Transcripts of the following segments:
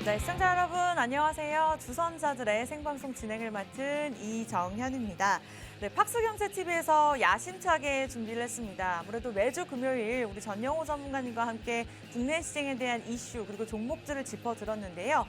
네, 시청자 여러분 안녕하세요. 주선자들의 생방송 진행을 맡은 이정현입니다. 네, 팍스경제TV에서 야심차게 준비를 했습니다. 아무래도 매주 금요일 우리 전영호 전문가님과 함께 국내 시장에 대한 이슈 그리고 종목들을 짚어드렸는데요.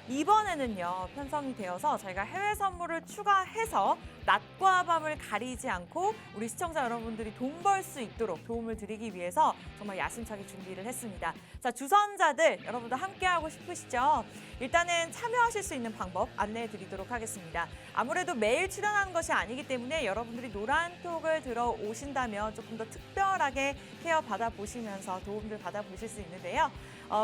이번에는요, 편성이 되어서 저희가 해외 선물을 추가해서 낮과 밤을 가리지 않고 우리 시청자 여러분들이 돈 벌 수 있도록 도움을 드리기 위해서 정말 야심차게 준비를 했습니다. 자, 주선자들 여러분도 함께하고 싶으시죠? 일단은 참여하실 수 있는 방법 안내해 드리도록 하겠습니다. 아무래도 매일 출연하는 것이 아니기 때문에 여러분들이 노란톡을 들어오신다면 조금 더 특별하게 케어 받아보시면서 도움들 받아보실 수 있는데요.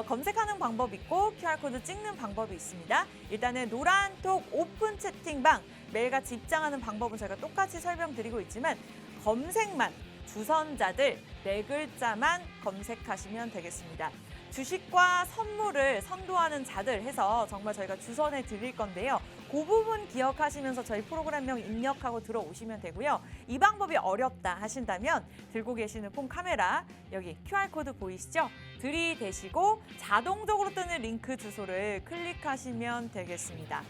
검색하는 방법 있고 QR코드 찍는 방법이 있습니다. 일단은 노란톡 오픈 채팅방 매일같이 입장하는 방법은 저희가 똑같이 설명드리고 있지만 검색만 주선자들 4글자만 검색하시면 되겠습니다. 주식과 선물을 선도하는 자들 해서 정말 저희가 주선해 드릴 건데요. 그 부분 기억하시면서 저희 프로그램명 입력하고 들어오시면 되고요. 이 방법이 어렵다 하신다면 들고 계시는 폰 카메라 여기 QR코드 보이시죠? 들이대시고 자동적으로 뜨는 링크 주소를 클릭하시면 되겠습니다.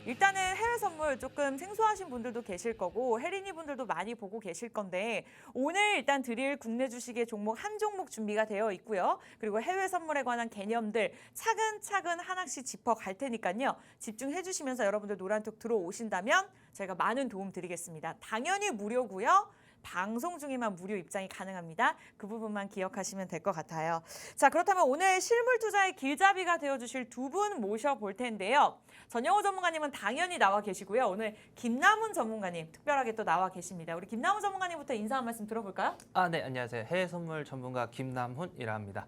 일단은 해외 선물 조금 생소하신 분들도 계실 거고 혜린이 분들도 많이 보고 계실 건데 오늘 일단 드릴 국내 주식의 종목 한 종목 준비가 되어 있고요. 그리고 해외 선물에 관한 개념들 차근차근 하나씩 짚어갈 테니까요. 집중해 주시면서 여러분들 노란톡 들어오신다면 저희가 많은 도움 드리겠습니다. 당연히 무료고요. 방송 중에만 무료 입장이 가능합니다. 그 부분만 기억하시면 될 것 같아요. 자, 그렇다면 오늘 실물 투자의 길잡이가 되어주실 두 분 모셔볼 텐데요. 전영호 전문가님은 당연히 나와 계시고요. 오늘 김남훈 전문가님 특별하게 또 나와 계십니다. 우리 김남훈 전문가님부터 인사 한 말씀 들어볼까요? 네, 안녕하세요. 해외 선물 전문가 김남훈이라 합니다.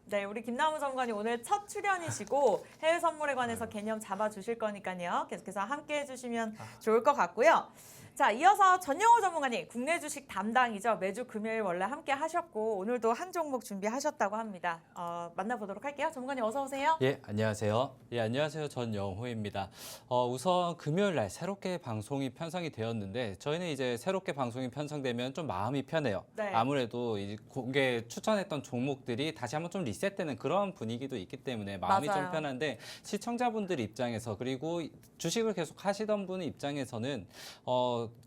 네, 우리 김남훈 전문가님 오늘 첫 출연이시고 해외 선물에 관해서 개념 잡아주실 거니까요. 계속해서 함께 해주시면 좋을 것 같고요. 자, 이어서 전영호 전문가님 국내 주식 담당이죠. 매주 금요일 원래 함께 하셨고 오늘도 한 종목 준비하셨다고 합니다. 만나보도록 할게요. 전문가님 어서 오세요. 예, 안녕하세요. 예, 안녕하세요. 전영호입니다. 우선 금요일 날 새롭게 방송이 편성이 되었는데 저희는 이제 새롭게 방송이 편성되면 좀 마음이 편해요. 네. 아무래도 이제 공개 추천했던 종목들이 다시 한번 좀 리셋되는 그런 분위기도 있기 때문에 마음이 맞아요. 좀 편한데 시청자분들 입장에서 그리고 주식을 계속 하시던 분 입장에서는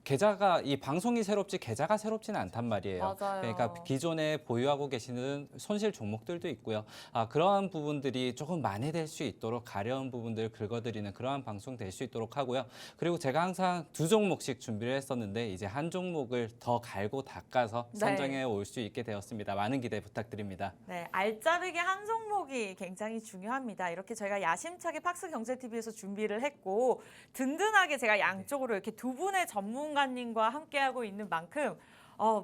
계좌가 이 방송이 새롭지 계좌가 새롭지는 않단 말이에요. 맞아요. 그러니까 기존에 보유하고 계시는 손실 종목들도 있고요. 그러한 부분들이 조금 만회될 수 있도록 가려운 부분들을 긁어드리는 그러한 방송 될 수 있도록 하고요. 그리고 제가 항상 2종목씩 준비를 했었는데 이제 한 종목을 더 갈고 닦아서 네. 선정해 올 수 있게 되었습니다. 많은 기대 부탁드립니다. 네, 알짜배기 한 종목이 굉장히 중요합니다. 이렇게 저희가 야심차게 팍스경제TV에서 준비를 했고 든든하게 제가 양쪽으로 이렇게 두 분의 전문가님과 함께하고 있는 만큼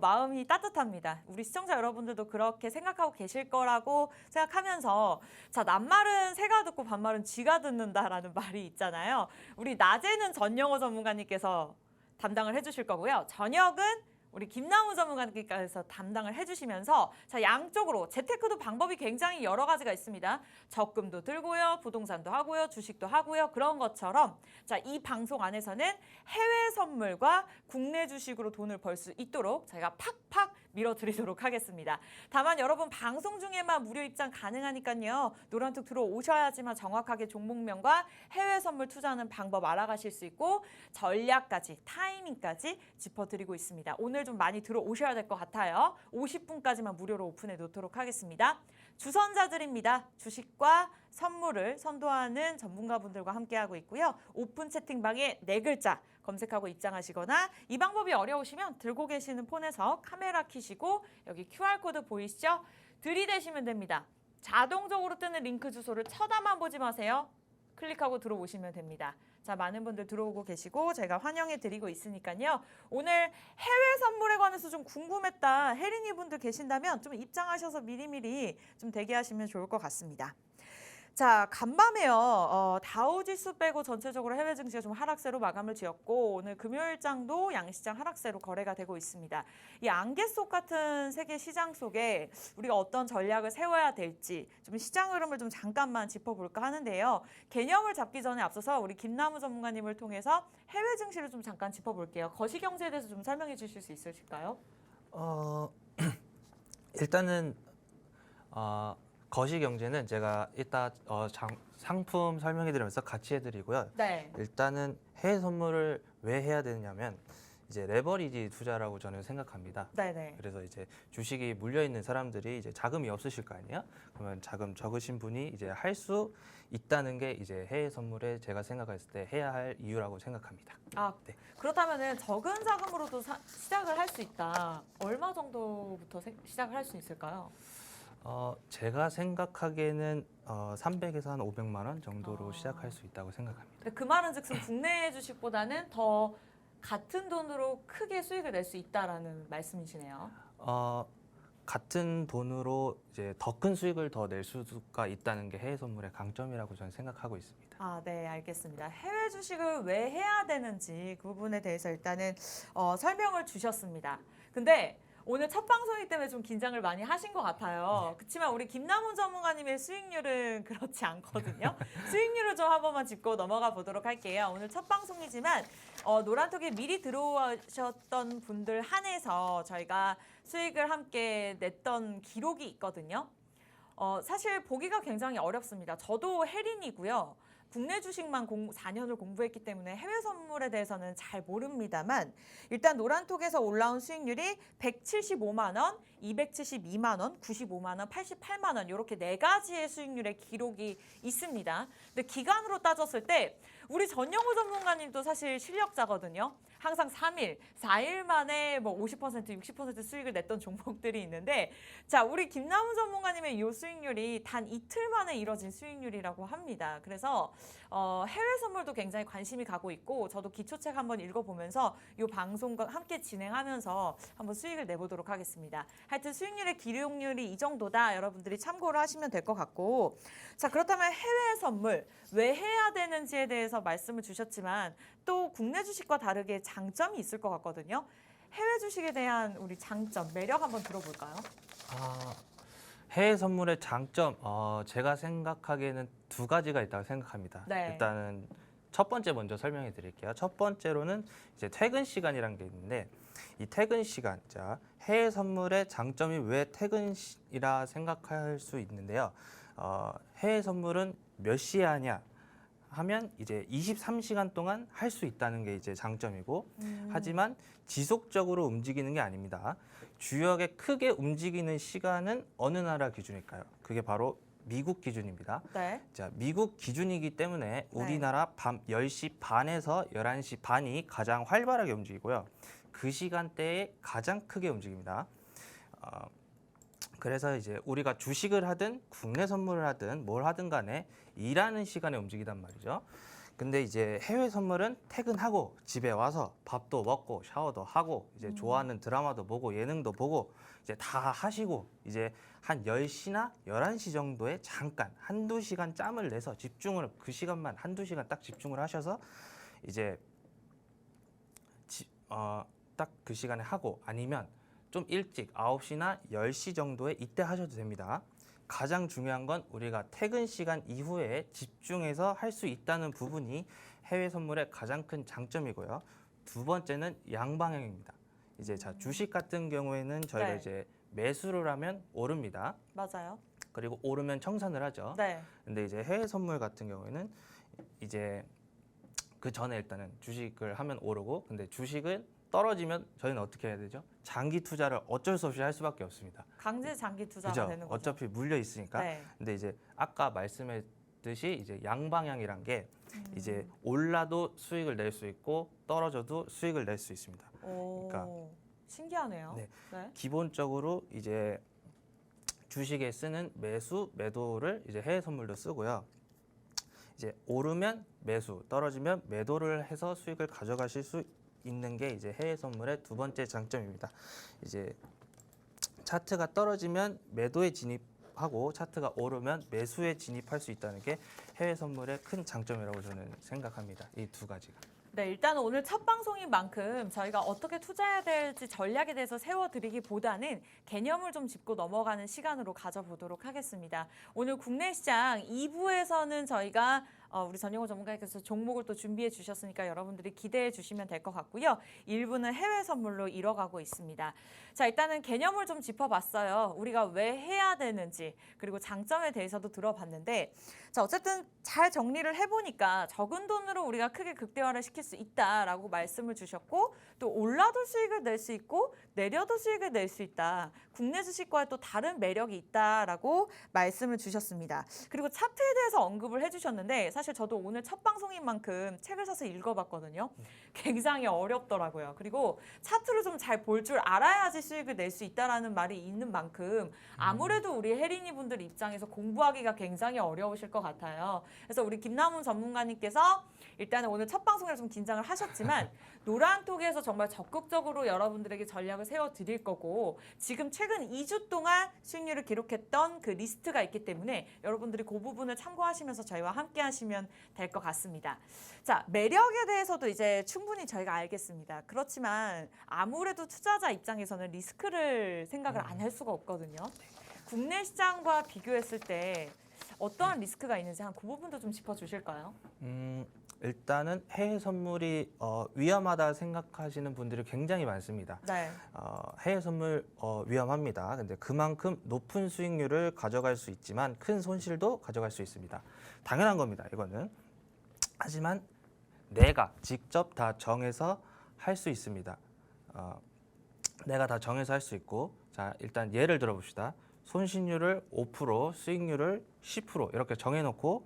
마음이 따뜻합니다. 우리 시청자 여러분들도 그렇게 생각하고 계실 거라고 생각하면서 자, 낱말은 새가 듣고 반말은 쥐가 듣는다라는 말이 있잖아요. 우리 낮에는 전영호 전문가님께서 담당을 해주실 거고요. 저녁은 우리 김남훈 전문가님께서 담당을 해주시면서 자, 양쪽으로 재테크도 방법이 굉장히 여러 가지가 있습니다. 적금도 들고요, 부동산도 하고요, 주식도 하고요. 그런 것처럼 자, 이 방송 안에서는 해외 선물과 국내 주식으로 돈을 벌 수 있도록 저희가 팍팍 밀어드리도록 하겠습니다. 다만 여러분 방송 중에만 무료 입장 가능하니까요. 노란톡 들어오셔야지만 정확하게 종목명과 해외 선물 투자하는 방법 알아가실 수 있고 전략까지 타이밍까지 짚어드리고 있습니다. 오늘 좀 많이 들어오셔야 될 것 같아요. 50분까지만 무료로 오픈해 놓도록 하겠습니다. 주선자들입니다. 주식과 선물을 선도하는 전문가분들과 함께하고 있고요. 오픈 채팅방에 4글자 검색하고 입장하시거나 이 방법이 어려우시면 들고 계시는 폰에서 카메라 켜시고 여기 QR코드 보이시죠? 들이대시면 됩니다. 자동적으로 뜨는 링크 주소를 쳐다만 보지 마세요. 클릭하고 들어오시면 됩니다. 자, 많은 분들 들어오고 계시고 제가 환영해 드리고 있으니까요. 오늘 해외 선물에 관해서 좀 궁금했다 혜린이 분들 계신다면 좀 입장하셔서 미리미리 좀 대기하시면 좋을 것 같습니다. 자, 간밤에요. 다우지수 빼고 전체적으로 해외 증시가 좀 하락세로 마감을 지었고 오늘 금요일장도 양시장 하락세로 거래가 되고 있습니다. 이 안개 속 같은 세계 시장 속에 우리가 어떤 전략을 세워야 될지 좀 시장 흐름을 좀 잠깐만 짚어볼까 하는데요. 개념을 잡기 전에 앞서서 우리 김남우 전문가님을 통해서 해외 증시를 좀 잠깐 짚어볼게요. 거시경제에 대해서 좀 설명해 주실 수 있으실까요? 일단은 거시경제는 제가 이따 상품 설명해드리면서 같이 해드리고요. 네. 일단은 해외 선물을 왜 해야 되냐면 이제 레버리지 투자라고 저는 생각합니다. 네네. 그래서 이제 주식이 물려 있는 사람들이 이제 자금이 없으실 거 아니에요? 그러면 자금 적으신 분이 이제 할 수 있다는 게 이제 해외 선물에 제가 생각했을 때 해야 할 이유라고 생각합니다. 아, 네. 그렇다면은 적은 자금으로도 시작을 할 수 있다. 얼마 정도부터 시작을 할 수 있을까요? 제가 생각하기에는 300에서 한 500만 원 정도로 시작할 수 있다고 생각합니다. 근데 그 말은 즉슨 국내 주식보다는 더 같은 돈으로 크게 수익을 낼 수 있다라는 말씀이시네요. 같은 돈으로 이제 더 큰 수익을 더 낼 수가 있다는 게 해외 선물의 강점이라고 저는 생각하고 있습니다. 아, 네, 알겠습니다. 해외 주식을 왜 해야 되는지 그 부분에 대해서 일단은 설명을 주셨습니다. 근데 오늘 첫 방송이기 때문에 좀 긴장을 많이 하신 것 같아요. 그렇지만 우리 김남훈 전문가님의 수익률은 그렇지 않거든요. 수익률을 좀 한 번만 짚고 넘어가 보도록 할게요. 오늘 첫 방송이지만 노란톡에 미리 들어오셨던 분들 한해서 저희가 수익을 함께 냈던 기록이 있거든요. 사실 보기가 굉장히 어렵습니다. 저도 혜린이고요. 국내 주식만 4년을 공부했기 때문에 해외 선물에 대해서는 잘 모릅니다만 일단 노란톡에서 올라온 수익률이 175만 원, 272만 원, 95만 원, 88만 원 이렇게 네 가지의 수익률의 기록이 있습니다. 근데 기간으로 따졌을 때 우리 전영우 전문가님도 사실 실력자거든요. 항상 3일, 4일 만에 뭐 50%, 60% 수익을 냈던 종목들이 있는데 자, 우리 김남훈 전문가님의 이 수익률이 단 이틀 만에 이뤄진 수익률이라고 합니다. 그래서 해외 선물도 굉장히 관심이 가고 있고 저도 기초책 한번 읽어보면서 이 방송과 함께 진행하면서 한번 수익을 내보도록 하겠습니다. 하여튼 수익률의 기록률이 이 정도다. 여러분들이 참고를 하시면 될 것 같고 자, 그렇다면 해외 선물 왜 해야 되는지에 대해서 말씀을 주셨지만 또 국내 주식과 다르게 장점이 있을 것 같거든요. 해외 주식에 대한 우리 장점, 매력 한번 들어볼까요? 해외 선물의 장점, 제가 생각하기에는 두 가지가 있다고 생각합니다. 네. 일단은 첫 번째 먼저 설명해 드릴게요. 첫 번째로는 이제 퇴근 시간이라는 게 있는데 이 퇴근 시간, 자 해외 선물의 장점이 왜 퇴근이라 생각할 수 있는데요. 해외 선물은 몇 시에 하냐 하면 이제 23시간 동안 할 수 있다는 게 이제 장점이고 하지만 지속적으로 움직이는 게 아닙니다. 주역에 크게 움직이는 시간은 어느 나라 기준일까요? 그게 바로 미국 기준입니다. 네. 자, 미국 기준이기 때문에 우리나라 밤 10시 반에서 11시 반이 가장 활발하게 움직이고요. 그 시간대에 가장 크게 움직입니다. 그래서 이제 우리가 주식을 하든 국내 선물을 하든 뭘 하든 간에 일하는 시간에 움직이단 말이죠. 근데 이제 해외 선물은 퇴근하고 집에 와서 밥도 먹고 샤워도 하고 이제 좋아하는 드라마도 보고 예능도 보고 이제 다 하시고 이제 한 10시나 11시 정도에 잠깐 한두 시간 짬을 내서 집중을 그 시간만 한두 시간 딱 집중을 하셔서 이제 딱 그 시간에 하고 아니면 좀 일찍 9시나 10시 정도에 이때 하셔도 됩니다. 가장 중요한 건 우리가 퇴근 시간 이후에 집중해서 할 수 있다는 부분이 해외 선물의 가장 큰 장점이고요. 두 번째는 양방향입니다. 이제 자 주식 같은 경우에는 저희가 네. 이제 매수를 하면 오릅니다. 맞아요. 그리고 오르면 청산을 하죠. 네. 근데 이제 해외 선물 같은 경우에는 이제 그 전에 일단은 주식을 하면 오르고 근데 주식은 떨어지면 저희는 어떻게 해야 되죠? 장기 투자를 어쩔 수 없이 할 수밖에 없습니다. 강제 장기 투자가 그죠? 되는 거죠. 어차피 물려 있으니까. 네. 근데 이제 아까 말씀했듯이 이제 양방향이란 게 이제 올라도 수익을 낼 수 있고 떨어져도 수익을 낼 수 있습니다. 오, 그러니까 신기하네요. 네. 네. 기본적으로 이제 주식에 쓰는 매수, 매도를 이제 해외 선물도 쓰고요. 이제 오르면 매수, 떨어지면 매도를 해서 수익을 가져가실 수 있는 게 이제 해외 선물의 두 번째 장점입니다. 이제 차트가 떨어지면 매도에 진입하고 차트가 오르면 매수에 진입할 수 있다는 게 해외 선물의 큰 장점이라고 저는 생각합니다. 이 두 가지가. 네, 일단은 오늘 첫 방송인 만큼 저희가 어떻게 투자해야 될지 전략에 대해서 세워드리기보다는 개념을 좀 짚고 넘어가는 시간으로 가져보도록 하겠습니다. 오늘 국내 시장 2부에서는 저희가 우리 전용호 전문가께서 종목을 또 준비해 주셨으니까 여러분들이 기대해 주시면 될 것 같고요. 1부는 해외 선물로 이뤄가고 있습니다. 자, 일단은 개념을 좀 짚어봤어요. 우리가 왜 해야 되는지 그리고 장점에 대해서도 들어봤는데 자, 어쨌든 잘 정리를 해보니까 적은 돈으로 우리가 크게 극대화를 시킬 수 있다라고 말씀을 주셨고 또 올라도 수익을 낼 수 있고 내려도 수익을 낼 수 있다. 국내 주식과의 또 다른 매력이 있다라고 말씀을 주셨습니다. 그리고 차트에 대해서 언급을 해주셨는데 사실 저도 오늘 첫 방송인 만큼 책을 사서 읽어봤거든요. 굉장히 어렵더라고요. 그리고 차트를 좀 잘 볼 줄 알아야지 수익을 낼 수 있다라는 말이 있는 만큼 아무래도 우리 혜린이 분들 입장에서 공부하기가 굉장히 어려우실 것 같아요. 그래서 우리 김남훈 전문가님께서 일단은 오늘 첫 방송이라 좀 긴장을 하셨지만 노란톡에서 정말 적극적으로 여러분들에게 전략을 세워드릴 거고 지금 최근 2주 동안 수익률을 기록했던 그 리스트가 있기 때문에 여러분들이 그 부분을 참고하시면서 저희와 함께 하시면 될 것 같습니다. 자, 매력에 대해서도 이제 충분히 저희가 알겠습니다. 그렇지만 아무래도 투자자 입장에서는 리스크를 생각을 안 할 수가 없거든요. 국내 시장과 비교했을 때 어떠한 리스크가 있는지 한 그 부분도 좀 짚어주실까요? 일단은 해외 선물이 위험하다 생각하시는 분들이 굉장히 많습니다. 네. 해외 선물 위험합니다. 근데 그만큼 높은 수익률을 가져갈 수 있지만 큰 손실도 가져갈 수 있습니다. 당연한 겁니다. 이거는. 하지만 내가 직접 다 정해서 할 수 있습니다. 내가 다 정해서 할 수 있고 자 일단 예를 들어 봅시다. 손실률을 5%, 수익률을 10% 이렇게 정해놓고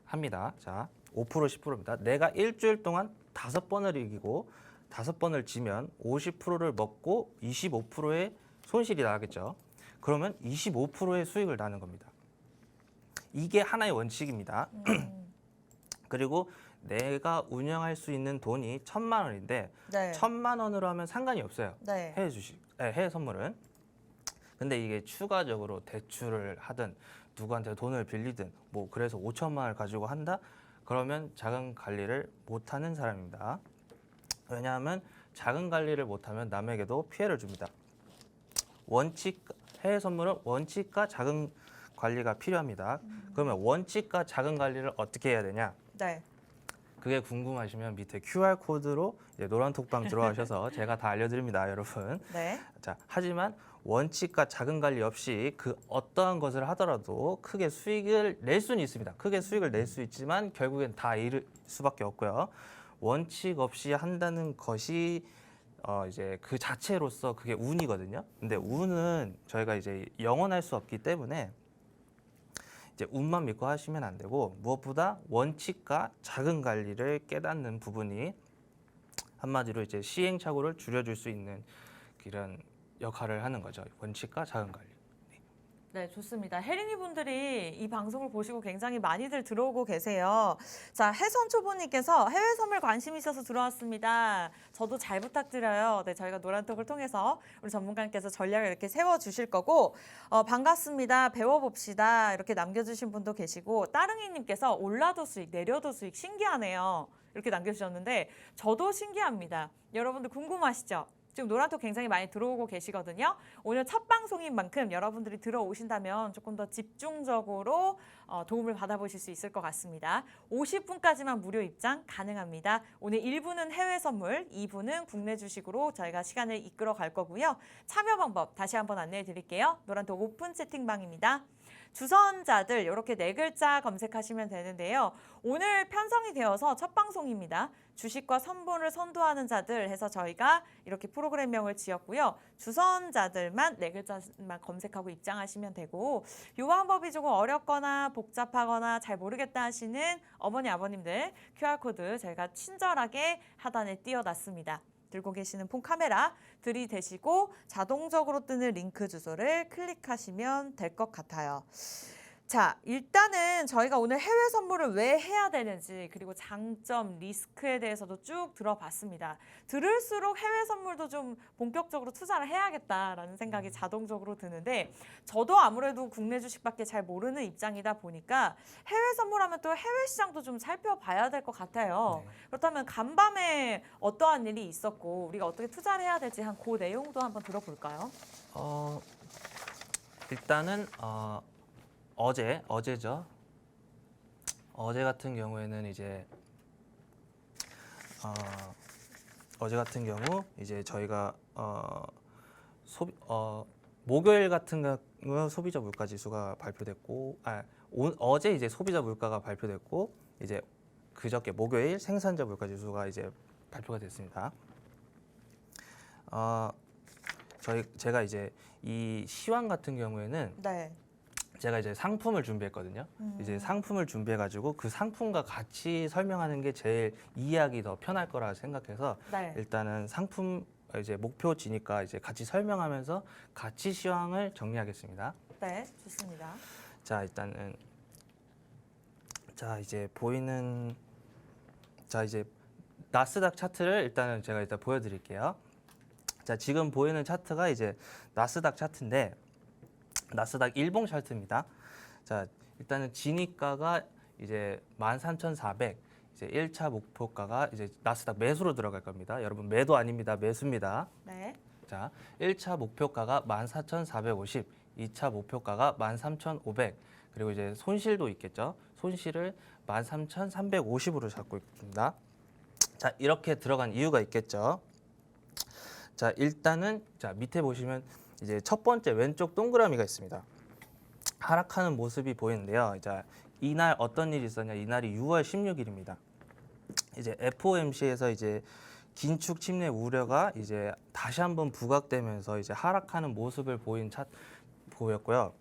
합니다. 자 5% 10%입니다. 내가 일주일 동안 5번을 이기고 5번을 지면 50%를 먹고 25%의 손실이 나겠죠. 그러면 25%의 수익을 나는 겁니다. 이게 하나의 원칙입니다. 그리고 내가 운영할 수 있는 돈이 1,000만 원인데 네. 1,000만 원으로 하면 상관이 없어요. 네. 해외 주식, 해외 선물은. 근데 이게 추가적으로 대출을 하든 누구한테 돈을 빌리든 뭐 그래서 5천만 원을 가지고 한다? 그러면 자금 관리를 못하는 사람입니다. 왜냐하면 자금 관리를 못하면 남에게도 피해를 줍니다. 해외 선물은 원칙과 자금 관리가 필요합니다. 그러면 원칙과 자금 관리를 어떻게 해야 되냐? 네. 그게 궁금하시면 밑에 QR 코드로 노란 톡방 들어가셔서 제가 다 알려드립니다, 여러분. 네. 자, 하지만 원칙과 자금 관리 없이 그 어떠한 것을 하더라도 크게 수익을 낼 수는 있습니다. 크게 수익을 낼 수 있지만 결국엔 다 잃을 수밖에 없고요. 원칙 없이 한다는 것이 이제 그 자체로서 그게 운이거든요. 근데 운은 저희가 이제 영원할 수 없기 때문에 이제 운만 믿고 하시면 안 되고 무엇보다 원칙과 자금 관리를 깨닫는 부분이 한마디로 이제 시행착오를 줄여줄 수 있는 그런 역할을 하는 거죠. 원칙과 자금 관리. 네, 좋습니다. 혜린이 분들이 이 방송을 보시고 굉장히 많이들 들어오고 계세요. 자, 해선초보님께서 해외 선물 관심 있어서 들어왔습니다. 저도 잘 부탁드려요. 네, 저희가 노란톡을 통해서 우리 전문가님께서 전략을 이렇게 세워주실 거고 반갑습니다. 배워봅시다. 이렇게 남겨주신 분도 계시고 따릉이님께서 올라도 수익, 내려도 수익 신기하네요. 이렇게 남겨주셨는데 저도 신기합니다. 여러분들 궁금하시죠? 지금 노란톡 굉장히 많이 들어오고 계시거든요. 오늘 첫 방송인 만큼 여러분들이 들어오신다면 조금 더 집중적으로 도움을 받아보실 수 있을 것 같습니다. 50분까지만 무료 입장 가능합니다. 오늘 1부는 해외 선물, 2부는 국내 주식으로 저희가 시간을 이끌어 갈 거고요. 참여 방법 다시 한번 안내해 드릴게요. 노란톡 오픈 채팅방입니다. 주선자들 이렇게 4글자 검색하시면 되는데요. 오늘 편성이 되어서 첫 방송입니다. 주식과 선본을 선도하는 자들 해서 저희가 이렇게 프로그램명을 지었고요. 주선자들만 4글자만 검색하고 입장하시면 되고 이 방법이 조금 어렵거나 복잡하거나 잘 모르겠다 하시는 어머니 아버님들 QR코드 저희가 친절하게 하단에 띄워놨습니다. 들고 계시는 폰 카메라 들이대시고 자동적으로 뜨는 링크 주소를 클릭하시면 될 것 같아요. 자, 일단은 저희가 오늘 해외 선물을 왜 해야 되는지 그리고 장점, 리스크에 대해서도 쭉 들어봤습니다. 들을수록 해외 선물도 좀 본격적으로 투자를 해야겠다라는 생각이 자동적으로 드는데 저도 아무래도 국내 주식밖에 잘 모르는 입장이다 보니까 해외 선물하면 또 해외 시장도 좀 살펴봐야 될 것 같아요. 네. 그렇다면 간밤에 어떠한 일이 있었고 우리가 어떻게 투자를 해야 될지 한 그 내용도 한번 들어볼까요? 일단은 어제죠. 어제 같은 경우에는 이제 어제 같은 경우 이제 저희가 목요일 같은 경우 소비자 물가 지수가 발표됐고, 어제 이제 소비자 물가가 발표됐고, 이제 그저께 목요일 생산자 물가 지수가 이제 발표가 됐습니다. 제가 이제 이 시황 같은 경우에는 네. 제가 이제 상품을 준비했거든요. 이제 상품을 준비해가지고 그 상품과 같이 설명하는 게 제일 이해하기 더 편할 거라 생각해서 네. 일단은 상품 이제 목표지니까 이제 같이 설명하면서 같이 시황을 정리하겠습니다. 네. 좋습니다. 자, 일단은 이제 보이는 이제 나스닥 차트를 일단은 제가 일단 보여드릴게요. 자, 지금 보이는 차트가 이제 나스닥 차트인데 나스닥 일봉 차트입니다. 자, 일단은 진입가가 이제 13,400, 이제 1차 목표가가 이제 나스닥 매수로 들어갈 겁니다. 여러분 매도 아닙니다. 매수입니다. 네. 자, 1차 목표가가 14,450, 2차 목표가가 13,500, 그리고 이제 손실도 있겠죠. 손실을 13,350으로 잡고 있습니다. 자, 이렇게 들어간 이유가 있겠죠. 자, 일단은 자, 밑에 보시면 이제 첫 번째 왼쪽 동그라미가 있습니다. 하락하는 모습이 보이는데요. 이제 이날 어떤 일이 있었냐? 이날이 6월 16일입니다. 이제 FOMC에서 이제 긴축 침체 우려가 이제 다시 한번 부각되면서 이제 하락하는 모습을 보였고요.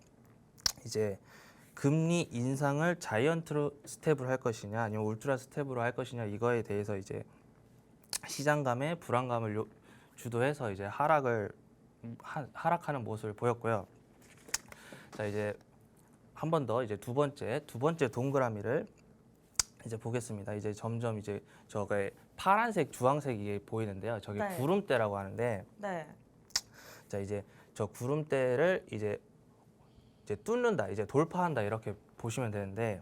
이제 금리 인상을 자이언트 스텝으로 할 것이냐 아니면 울트라 스텝으로 할 것이냐 이거에 대해서 이제 시장감의 불안감을 주도해서 이제 하락하는 모습을 보였고요. 자, 이제 한 번 더 이제 두 번째 동그라미를 이제 보겠습니다. 이제 점점 이제 저게 파란색, 주황색이 보이는데요. 저게 네. 구름대라고 하는데, 네. 자, 이제 저 구름대를 이제 뚫는다, 이제 돌파한다 이렇게 보시면 되는데,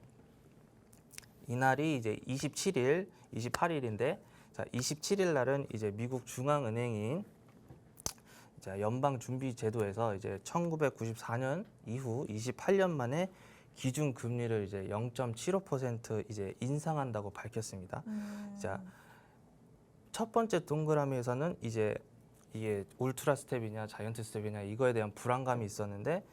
이날이 이제 27일, 28일인데, 자, 27일 날은 이제 미국 중앙은행인 자, 연방준비제도에서 이제 1994년 이후 28년 만에 기준 금리를 이제 0.75% 이제 인상한다고 밝혔습니다. 자, 첫 번째 동그라미에서는 이제 이게 울트라 스텝이냐 자이언트 스텝이냐 이거에 대한 불안감이 있었는데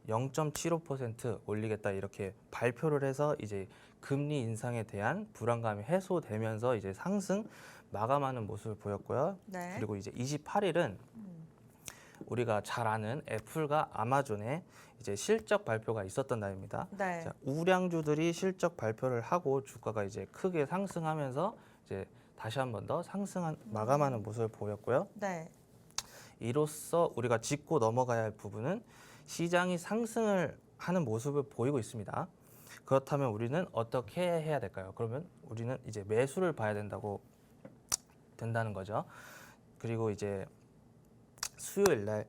0.75% 올리겠다 이렇게 발표를 해서 이제 금리 인상에 대한 불안감이 해소되면서 이제 상승 마감하는 모습을 보였고요. 네. 그리고 이제 28일은 우리가 잘 아는 애플과 아마존의 이제 실적 발표가 있었던 날입니다. 네. 자, 우량주들이 실적 발표를 하고 주가가 이제 크게 상승하면서 이제 다시 한 번 더 마감하는 모습을 보였고요. 네. 이로써 우리가 짚고 넘어가야 할 부분은 시장이 상승을 하는 모습을 보이고 있습니다. 그렇다면 우리는 어떻게 해야 될까요? 그러면 우리는 이제 매수를 봐야 된다는 거죠. 그리고 이제 수요일 날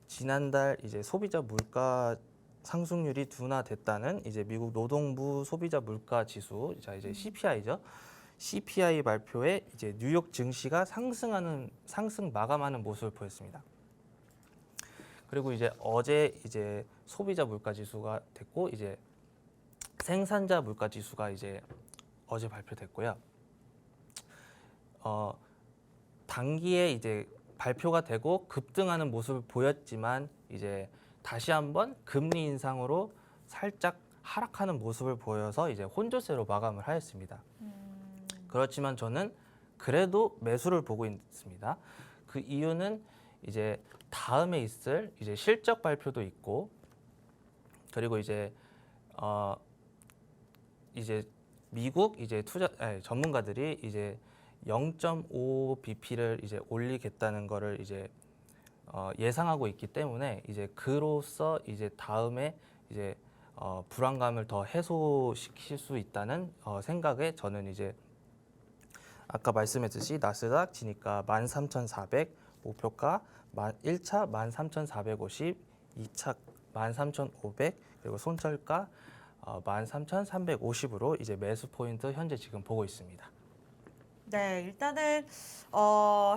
지난달 이제 소비자 물가 상승률이 둔화됐다는 이제 미국 노동부 소비자 물가 지수, 자 이제 CPI죠. CPI 발표에 이제 뉴욕 증시가 상승 마감하는 모습을 보였습니다. 그리고 이제 어제 이제 소비자 물가 지수가 됐고 이제 생산자 물가 지수가 이제 어제 발표됐고요. 단기에 이제 발표가 되고 급등하는 모습을 보였지만 이제 다시 한번 금리 인상으로 살짝 하락하는 모습을 보여서 이제 혼조세로 마감을 하였습니다. 그렇지만 저는 그래도 매수를 보고 있습니다. 그 이유는 이제 다음에 있을 이제 실적 발표도 있고 그리고 이제 미국 이제 전문가들이 이제 0.5 bp를 이제 올리겠다는 거를 이제 예상하고 있기 때문에 이제 그로써 이제 다음에 이제 불안감을 더 해소시킬 수 있다는 생각에 저는 이제 아까 말씀했듯이 나스닥 진입가 13,400 목표가 1차 13,450, 2차 13,500 그리고 손절가 13,350으로 이제 매수 포인트 현재 지금 보고 있습니다. 네, 일단은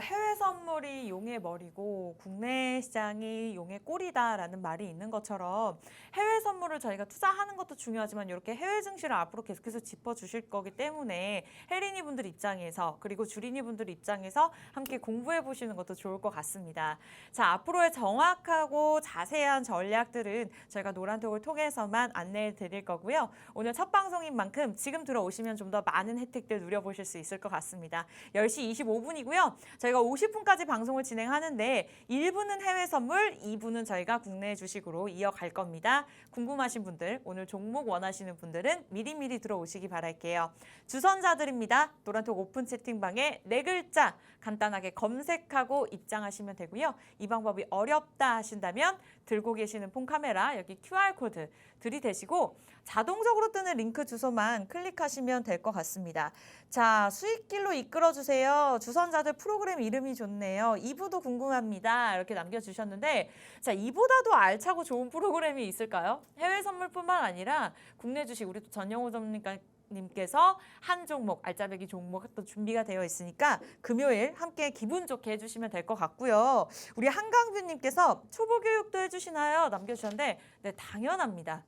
해외 선물이 용의 머리고 국내 시장이 용의 꼴이다라는 말이 있는 것처럼 해외 선물을 저희가 투자하는 것도 중요하지만 이렇게 해외 증시를 앞으로 계속해서 짚어주실 거기 때문에 혜린이 분들 입장에서 그리고 주린이 분들 입장에서 함께 공부해 보시는 것도 좋을 것 같습니다. 자, 앞으로의 정확하고 자세한 전략들은 저희가 노란톡을 통해서만 안내해 드릴 거고요. 오늘 첫 방송인 만큼 지금 들어오시면 좀 더 많은 혜택들 누려보실 수 있을 것 같습니다. 10시 25분이고요. 저희가 50분까지 방송을 진행하는데 1부는 해외 선물, 2부는 저희가 국내 주식으로 이어갈 겁니다. 궁금하신 분들, 오늘 종목 원하시는 분들은 미리미리 들어오시기 바랄게요. 주선자들입니다. 노란톡 오픈 채팅방에 4글자 간단하게 검색하고 입장하시면 되고요. 이 방법이 어렵다 하신다면 들고 계시는 폰 카메라 여기 QR코드 들이대시고 자동적으로 뜨는 링크 주소만 클릭하시면 될 것 같습니다. 자, 수익길로 이끌어주세요. 주선자들 프로그램 이름이 좋네요. 2부도 궁금합니다. 이렇게 남겨주셨는데 자, 이보다도 알차고 좋은 프로그램이 있을까요? 해외 선물뿐만 아니라 국내 주식 우리 전영호 전문가님께서 한 종목, 알짜배기 종목 또 준비가 되어 있으니까 금요일 함께 기분 좋게 해주시면 될 것 같고요. 우리 한강뷰님께서 초보 교육도 해주시나요? 남겨주셨는데 네, 당연합니다.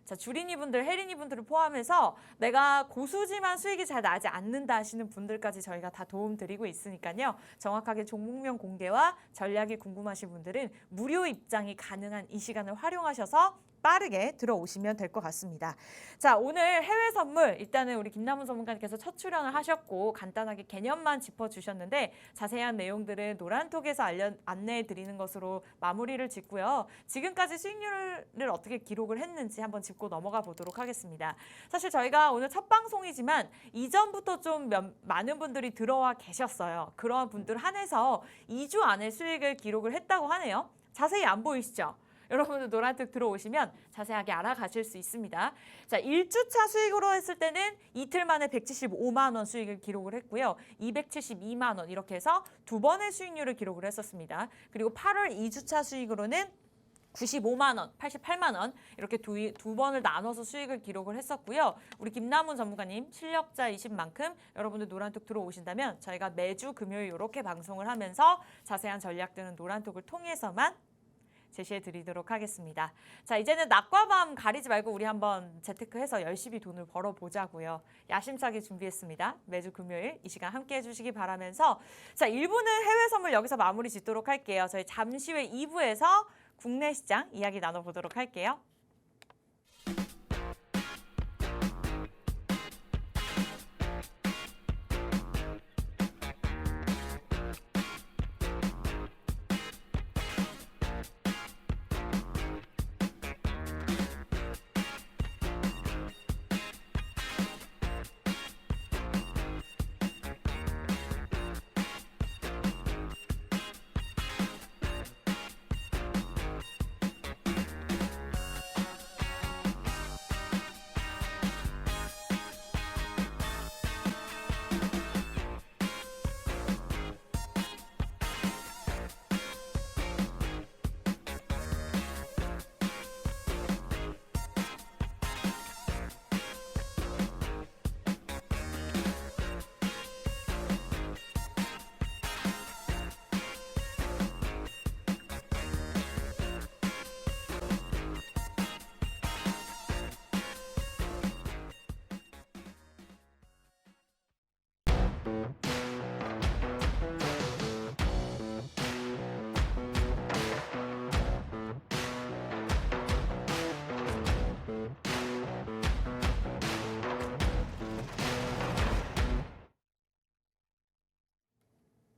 자, 주린이 분들, 혜린이 분들을 포함해서 내가 고수지만 수익이 잘 나지 않는다 하시는 분들까지 저희가 다 도움 드리고 있으니까요. 정확하게 종목명 공개와 전략이 궁금하신 분들은 무료 입장이 가능한 이 시간을 활용하셔서 빠르게 들어오시면 될 것 같습니다. 자, 오늘 해외 선물 일단은 우리 김남훈 전문가님께서 첫 출연을 하셨고 간단하게 개념만 짚어주셨는데 자세한 내용들은 노란톡에서 안내해 드리는 것으로 마무리를 짓고요. 지금까지 수익률을 어떻게 기록을 했는지 한번 짚고 넘어가 보도록 하겠습니다. 사실 저희가 오늘 첫 방송이지만 이전부터 좀 많은 분들이 들어와 계셨어요. 그러한 분들 한해서 2주 안에 수익을 기록을 했다고 하네요. 자세히 안 보이시죠? 여러분들 노란톡 들어오시면 자세하게 알아가실 수 있습니다. 자, 1주차 수익으로 했을 때는 이틀 만에 175만 원 수익을 기록을 했고요. 272만 원 이렇게 해서 두 번의 수익률을 기록을 했었습니다. 그리고 8월 2주차 수익으로는 95만 원, 88만 원 이렇게 두 번을 나눠서 수익을 기록을 했었고요. 우리 김남훈 전문가님 실력자이신 만큼 여러분들 노란톡 들어오신다면 저희가 매주 금요일 이렇게 방송을 하면서 자세한 전략들은 노란톡을 통해서만 제시해 드리도록 하겠습니다. 자, 이제는 낮과 밤 가리지 말고 우리 한번 재테크해서 열심히 돈을 벌어보자고요. 야심차게 준비했습니다. 매주 금요일 이 시간 함께 해주시기 바라면서 자, 1부는 해외 선물 여기서 마무리 짓도록 할게요. 저희 잠시 후에 2부에서 국내 시장 이야기 나눠보도록 할게요.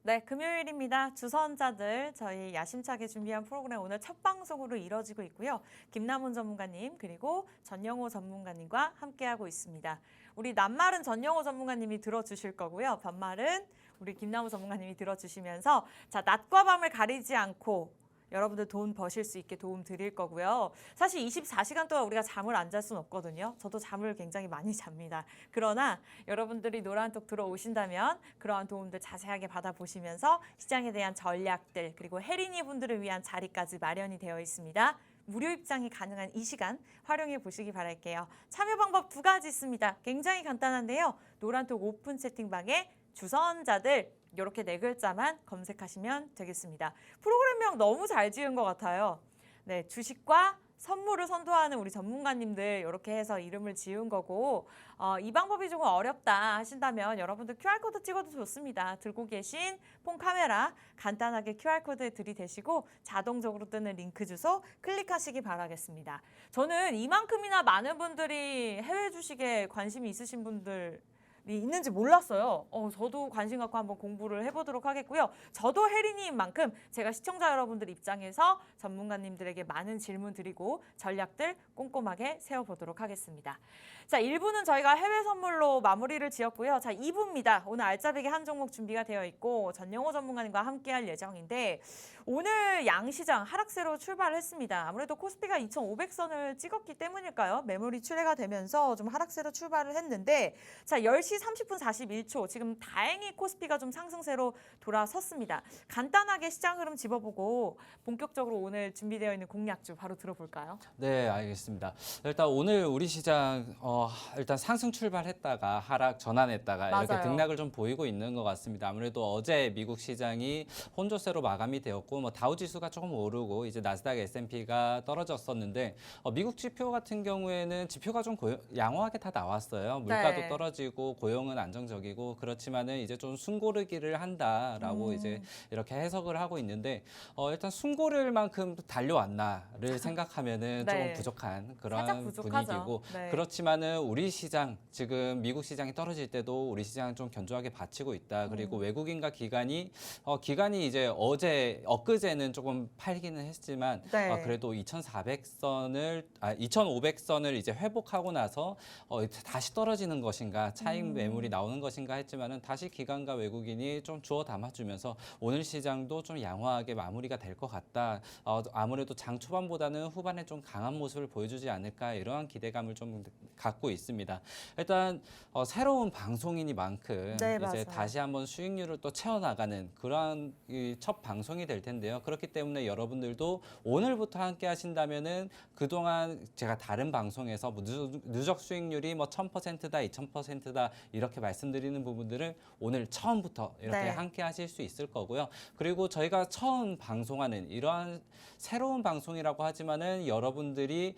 네, 금요일입니다. 주선자들 저희 야심차게 준비한 프로그램 오늘 첫 방송으로 이뤄지고 있고요. 김남훈 전문가님 그리고 전영호 전문가님과 함께하고 있습니다. 우리 낱말은 전영호 전문가님이 들어주실 거고요. 반말은 우리 김남훈 전문가님이 들어주시면서 자, 낮과 밤을 가리지 않고 여러분들 돈 버실 수 있게 도움 드릴 거고요. 사실 24시간 동안 우리가 잠을 안 잘 수는 없거든요. 저도 잠을 굉장히 많이 잡니다. 그러나 여러분들이 노란톡 들어오신다면 그러한 도움들 자세하게 받아보시면서 시장에 대한 전략들 그리고 혜린이 분들을 위한 자리까지 마련이 되어 있습니다. 무료 입장이 가능한 이 시간 활용해 보시기 바랄게요. 참여 방법 2가지 있습니다. 굉장히 간단한데요. 노란톡 오픈 채팅방에 주선자들 이렇게 네 글자만 검색하시면 되겠습니다. 프로그램명 너무 잘 지은 것 같아요. 네, 주식과 선물을 선도하는 우리 전문가님들 이렇게 해서 이름을 지은 거고 이 방법이 조금 어렵다 하신다면 여러분들 QR코드 찍어도 좋습니다. 들고 계신 폰 카메라 간단하게 QR코드 들이대시고 자동적으로 뜨는 링크 주소 클릭하시기 바라겠습니다. 저는 이만큼이나 많은 분들이 해외 주식에 관심이 있으신 분들 있는지 몰랐어요. 저도 관심 갖고 한번 공부를 해보도록 하겠고요. 저도 혜린이인 만큼 제가 시청자 여러분들 입장에서 전문가님들에게 많은 질문 드리고 전략들 꼼꼼하게 세워보도록 하겠습니다. 자, 1부는 저희가 해외 선물로 마무리를 지었고요. 자, 2부입니다. 오늘 알짜배기 한 종목 준비가 되어 있고 전영호 전문가님과 함께할 예정인데 오늘 양시장 하락세로 출발했습니다. 아무래도 코스피가 2,500선을 찍었기 때문일까요? 매물이 출회가 되면서 좀 하락세로 출발을 했는데 자, 10시 30분 41초 지금 다행히 코스피가 좀 상승세로 돌아섰습니다. 간단하게 시장 흐름 짚어보고 본격적으로 오늘 준비되어 있는 공략주 바로 들어볼까요? 네, 알겠습니다. 일단 오늘 우리 시장 일단 상승 출발했다가 하락 전환했다가 이렇게 맞아요. 등락을 좀 보이고 있는 것 같습니다. 아무래도 어제 미국 시장이 혼조세로 마감이 되었고 뭐 다우 지수가 조금 오르고 이제 나스닥 S&P가 떨어졌었는데 미국 지표 같은 경우에는 지표가 좀 양호하게 다 나왔어요. 물가도 네. 떨어지고 고용은 안정적이고 그렇지만은 이제 좀 숨고르기를 한다라고 이제 이렇게 해석을 하고 있는데 일단 숨고를 만큼 달려왔나를 생각하면은 네. 조금 부족한 살짝 그런 부족하죠. 분위기고 네. 그렇지만은 우리 시장 지금 미국 시장이 떨어질 때도 우리 시장은 좀 견조하게 받치고 있다. 그리고 외국인과 기관이 이제 엊그제는 조금 팔기는 했지만 네. 그래도 2,500선을 이제 회복하고 나서 다시 떨어지는 것인가 차익 매물이 나오는 것인가 했지만은 다시 기관과 외국인이 좀 주워 담아주면서 오늘 시장도 좀 양호하게 마무리가 될 것 같다. 아무래도 장 초반보다는 후반에 좀 강한 모습을 보여주지 않을까 이러한 기대감을 좀 갖고 있습니다. 일단 새로운 방송이니만큼 네, 이제 맞아요. 다시 한번 수익률을 또 채워나가는 그러한 첫 방송이 될 텐데요. 그렇기 때문에 여러분들도 오늘부터 함께 하신다면은 그동안 제가 다른 방송에서 뭐 누적 수익률이 뭐 1000%다, 2000%다 이렇게 말씀드리는 부분들을 오늘 처음부터 이렇게 네. 함께 하실 수 있을 거고요. 그리고 저희가 처음 방송하는 이러한 새로운 방송이라고 하지만은 여러분들의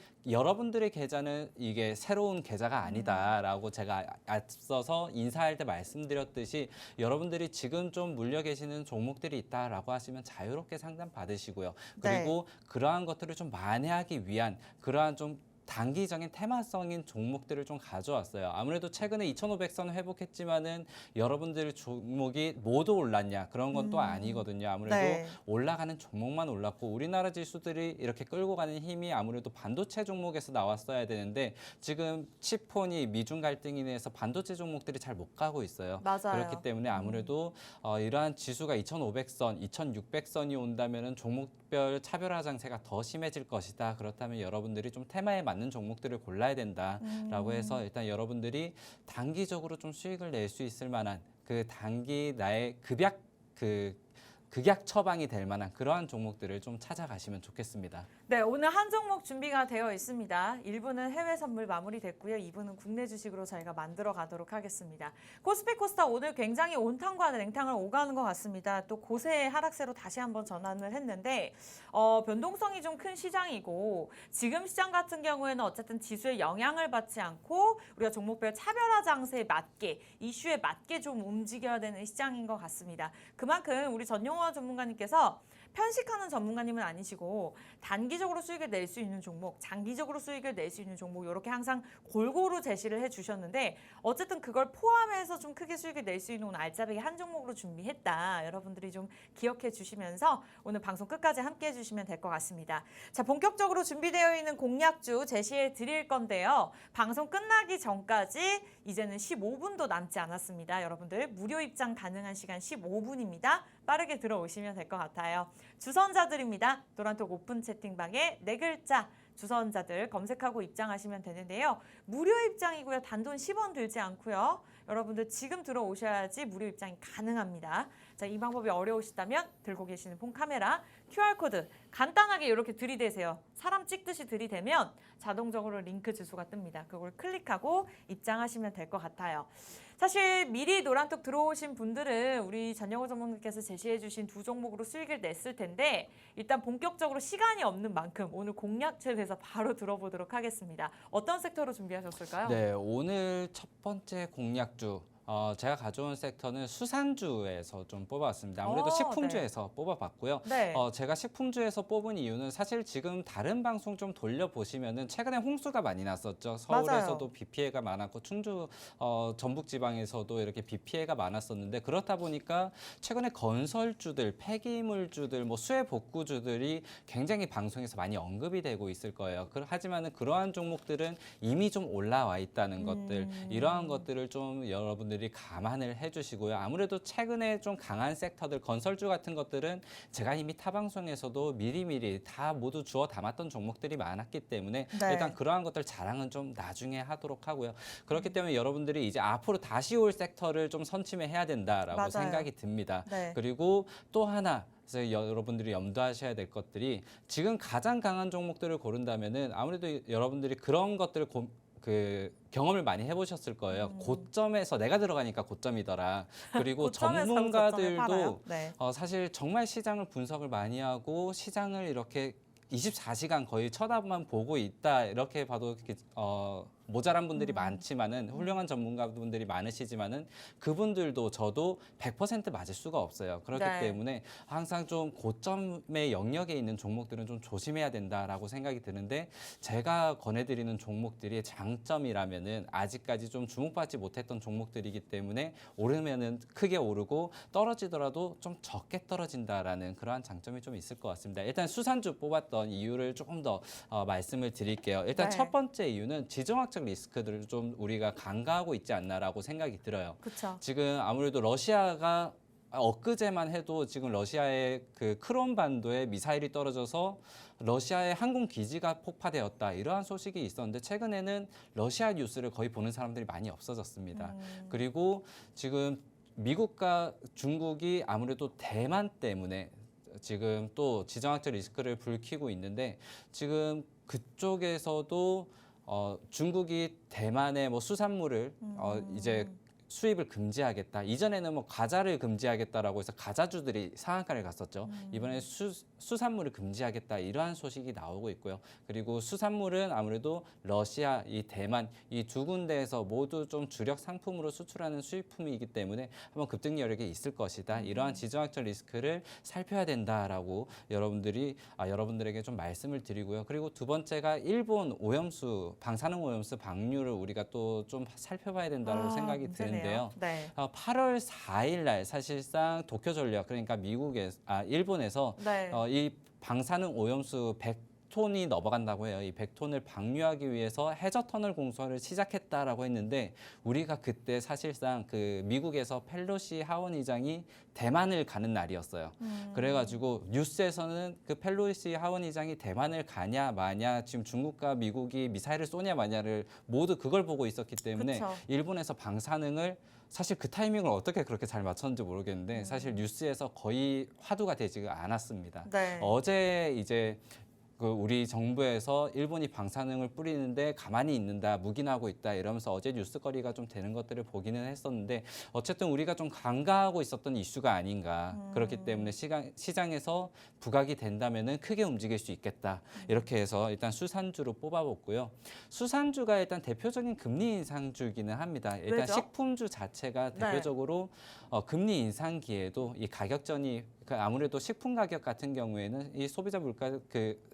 계좌는 이게 새로운 계좌가 아니다라고 제가 앞서서 인사할 때 말씀드렸듯이 여러분들이 지금 좀 물려 계시는 종목들이 있다라고 하시면 자유롭게 상담 받으시고요. 그리고 그러한 것들을 좀 만회하기 위한 그러한 좀 단기적인 테마성인 종목들을 좀 가져왔어요. 아무래도 최근에 2,500선 회복했지만은 여러분들 종목이 모두 올랐냐 그런 건 또 아니거든요. 아무래도 네. 올라가는 종목만 올랐고 우리나라 지수들이 이렇게 끌고 가는 힘이 아무래도 반도체 종목에서 나왔어야 되는데 지금 칩폰이 미중 갈등이 인해서 반도체 종목들이 잘 못 가고 있어요. 맞아요. 그렇기 때문에 아무래도 이러한 지수가 2,500선, 2,600선이 온다면은 종목별 차별화 장세가 더 심해질 것이다. 그렇다면 여러분들이 좀 테마에 맞는 종목들을 골라야 된다라고 해서 일단 여러분들이 단기적으로 좀 수익을 낼 수 있을 만한 그 단기 나의 극약 처방이 될 만한 그러한 종목들을 좀 찾아가시면 좋겠습니다. 네, 오늘 한 종목 준비가 되어 있습니다. 1부는 해외 선물 마무리됐고요. 2부는 국내 주식으로 저희가 만들어 가도록 하겠습니다. 코스피 코스닥 오늘 굉장히 온탕과 냉탕을 오가는 것 같습니다. 또 고세의 하락세로 다시 한번 전환을 했는데 변동성이 좀 큰 시장이고 지금 시장 같은 경우에는 어쨌든 지수의 영향을 받지 않고 우리가 종목별 차별화 장세에 맞게 이슈에 맞게 좀 움직여야 되는 시장인 것 같습니다. 그만큼 우리 전용호 전문가님께서 편식하는 전문가님은 아니시고 단기적으로 수익을 낼 수 있는 종목, 장기적으로 수익을 낼 수 있는 종목 이렇게 항상 골고루 제시를 해주셨는데 어쨌든 그걸 포함해서 좀 크게 수익을 낼 수 있는 오늘 알짜배기 한 종목으로 준비했다. 여러분들이 좀 기억해 주시면서 오늘 방송 끝까지 함께 해주시면 될 것 같습니다. 자, 본격적으로 준비되어 있는 공략주 제시해 드릴 건데요. 방송 끝나기 전까지 이제는 15분도 남지 않았습니다. 여러분들 무료 입장 가능한 시간 15분입니다. 빠르게 들어오시면 될 것 같아요. 주선자들입니다. 노란톡 오픈 채팅방에 네 글자 주선자들 검색하고 입장하시면 되는데요. 무료 입장이고요. 단돈 10원 들지 않고요. 여러분들 지금 들어오셔야지 무료 입장이 가능합니다. 자, 이 방법이 어려우시다면 들고 계시는 폰 카메라, QR코드 간단하게 이렇게 들이대세요. 사람 찍듯이 들이대면 자동적으로 링크 주소가 뜹니다. 그걸 클릭하고 입장하시면 될 것 같아요. 사실 미리 노란톡 들어오신 분들은 우리 전영호 전문가께서 제시해 주신 두 종목으로 수익을 냈을 텐데 일단 본격적으로 시간이 없는 만큼 오늘 공략책을 해서 바로 들어보도록 하겠습니다. 어떤 섹터로 준비하셨을까요? 네, 오늘 첫 번째 공략주 제가 가져온 섹터는 수산주에서 좀 뽑아봤습니다. 아무래도 식품주에서 뽑아봤고요. 네. 제가 식품주에서 뽑은 이유는 사실 지금 다른 방송 좀 돌려보시면은 최근에 홍수가 많이 났었죠. 서울에서도 맞아요. 비 피해가 많았고 충주, 전북 지방에서도 이렇게 비 피해가 많았었는데 그렇다 보니까 최근에 건설주들, 폐기물주들, 뭐 수해 복구주들이 굉장히 방송에서 많이 언급이 되고 있을 거예요. 하지만은 그러한 종목들은 이미 좀 올라와 있다는 것들, 이러한 것들을 좀 여러분들이 감안을 해주시고요. 아무래도 최근에 좀 강한 섹터들, 건설주 같은 것들은 제가 이미 타 방송에서도 미리미리 다 모두 주워 담았던 종목들이 많았기 때문에 네. 일단 그러한 것들 자랑은 좀 나중에 하도록 하고요. 그렇기 때문에 여러분들이 이제 앞으로 다시 올 섹터를 좀 선침해야 된다라고 맞아요. 생각이 듭니다. 네. 그리고 또 하나 그래서 여러분들이 염두하셔야 될 것들이 지금 가장 강한 종목들을 고른다면은 아무래도 여러분들이 그런 것들을 경험을 많이 해보셨을 거예요. 고점에서 내가 들어가니까 고점이더라. 그리고 고점에서 고점에 전문가들도 팔아요? 네. 사실 정말 시장을 분석을 많이 하고 시장을 이렇게 24시간 거의 쳐다만 보고 있다 이렇게 봐도 모자란 분들이 많지만은 훌륭한 전문가분들이 많으시지만은 그분들도 저도 100% 맞을 수가 없어요. 그렇기 네. 때문에 항상 좀 고점의 영역에 있는 종목들은 좀 조심해야 된다라고 생각이 드는데 제가 권해드리는 종목들이 장점이라면은 아직까지 좀 주목받지 못했던 종목들이기 때문에 오르면은 크게 오르고 떨어지더라도 좀 적게 떨어진다라는 그러한 장점이 좀 있을 것 같습니다. 일단 수산주 뽑았던 이유를 조금 더 말씀을 드릴게요. 일단 네. 첫 번째 이유는 지정학적 리스크들을 좀 우리가 간과하고 있지 않나라고 생각이 들어요. 그렇죠. 지금 아무래도 러시아가 엊그제만 해도 지금 러시아의 그 크롬 반도에 미사일이 떨어져서 러시아의 항공 기지가 폭파되었다 이러한 소식이 있었는데 최근에는 러시아 뉴스를 거의 보는 사람들이 많이 없어졌습니다. 그리고 지금 미국과 중국이 아무래도 대만 때문에 지금 또 지정학적 리스크를 불키고 있는데 지금 그쪽에서도 중국이 대만의 뭐 수산물을 이제 수입을 금지하겠다. 이전에는 뭐 과자를 금지하겠다라고 해서 과자주들이 상한가를 갔었죠. 이번에 수산물을 금지하겠다 이러한 소식이 나오고 있고요. 그리고 수산물은 아무래도 러시아, 이 대만 이 두 군데에서 모두 좀 주력 상품으로 수출하는 수입품이기 때문에 한번 급등 여력이 있을 것이다. 이러한 지정학적 리스크를 살펴야 된다라고 여러분들에게 좀 말씀을 드리고요. 그리고 두 번째가 일본 오염수, 방사능 오염수 방류를 우리가 또 좀 살펴봐야 된다고 생각이 문제네요. 드는데요. 네. 8월 4일 날 사실상 도쿄전력 그러니까 일본에서 네. 이 방사능 오염수 100톤이 넘어간다고 해요. 이 100톤을 방류하기 위해서 해저 터널 공사를 시작했다라고 했는데 우리가 그때 사실상 그 미국에서 펠로시 하원의장이 대만을 가는 날이었어요. 그래가지고 뉴스에서는 그 펠로시 하원의장이 대만을 가냐 마냐 지금 중국과 미국이 미사일을 쏘냐 마냐를 모두 그걸 보고 있었기 때문에 그쵸. 일본에서 방사능을 사실 그 타이밍을 어떻게 그렇게 잘 맞췄는지 모르겠는데 사실 뉴스에서 거의 화두가 되지가 않았습니다. 네. 어제 이제 우리 정부에서 일본이 방사능을 뿌리는데 가만히 있는다, 묵인하고 있다 이러면서 어제 뉴스거리가 좀 되는 것들을 보기는 했었는데 어쨌든 우리가 좀 간과하고 있었던 이슈가 아닌가. 그렇기 때문에 시장에서 부각이 된다면은 크게 움직일 수 있겠다. 이렇게 해서 일단 수산주로 뽑아봤고요. 수산주가 일단 대표적인 금리 인상주기는 합니다. 일단 왜죠? 식품주 자체가 대표적으로 금리 인상기에도 이 가격전이 아무래도 식품 가격 같은 경우에는 이 소비자 물가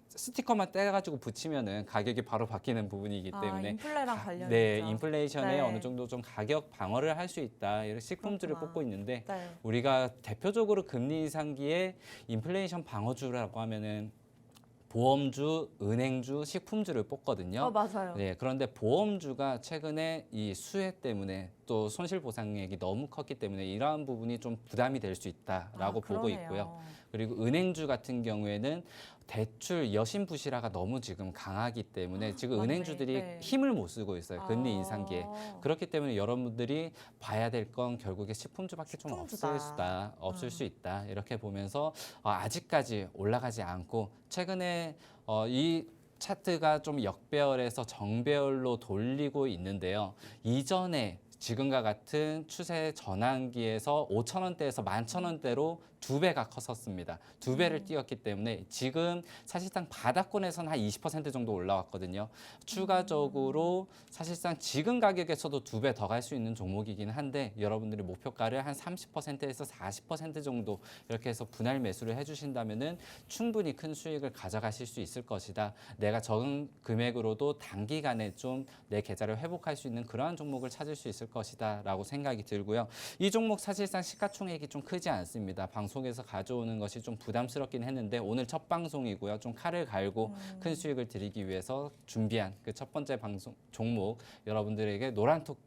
스티커만 떼가지고 붙이면은 가격이 바로 바뀌는 부분이기 때문에 인플레랑 관련이 네, 있죠. 인플레이션에 네. 어느 정도 좀 가격 방어를 할 수 있다. 이런 식품주를 그렇구나. 뽑고 있는데 네. 우리가 대표적으로 금리 인상기에 인플레이션 방어주라고 하면은 보험주, 은행주, 식품주를 뽑거든요. 맞아요. 네, 그런데 보험주가 최근에 이 수혜 때문에 또 손실 보상액이 너무 컸기 때문에 이러한 부분이 좀 부담이 될 수 있다라고 보고 그러네요. 있고요. 그리고 은행주 같은 경우에는 대출 여신부실화가 너무 지금 강하기 때문에 지금 맞네. 은행주들이 네. 힘을 못 쓰고 있어요. 금리 인상기에. 그렇기 때문에 여러분들이 봐야 될 건 결국에 식품주밖에 좀 식품주다. 없을 수 있다. 이렇게 보면서 아직까지 올라가지 않고 최근에 이 차트가 좀 역배열에서 정배열로 돌리고 있는데요. 이전에 지금과 같은 추세 전환기에서 5,000원대에서 11,000원대로 2배가 컸었습니다. 2배를 뛰었기 때문에 지금 사실상 바닥권에서는 한 20% 정도 올라왔거든요. 추가적으로 사실상 지금 가격에서도 2배 더 갈 수 있는 종목이긴 한데 여러분들이 목표가를 한 30%에서 40% 정도 이렇게 해서 분할 매수를 해주신다면은 충분히 큰 수익을 가져가실 수 있을 것이다. 내가 적은 금액으로도 단기간에 좀 내 계좌를 회복할 수 있는 그러한 종목을 찾을 수 있을 것이다라고 생각이 들고요. 이 종목 사실상 시가총액이 좀 크지 않습니다. 방송에서 가져오는 것이 좀 부담스럽긴 했는데 오늘 첫 방송이고요. 좀 칼을 갈고 큰 수익을 드리기 위해서 준비한 그 첫 번째 방송 종목 여러분들에게 노란톡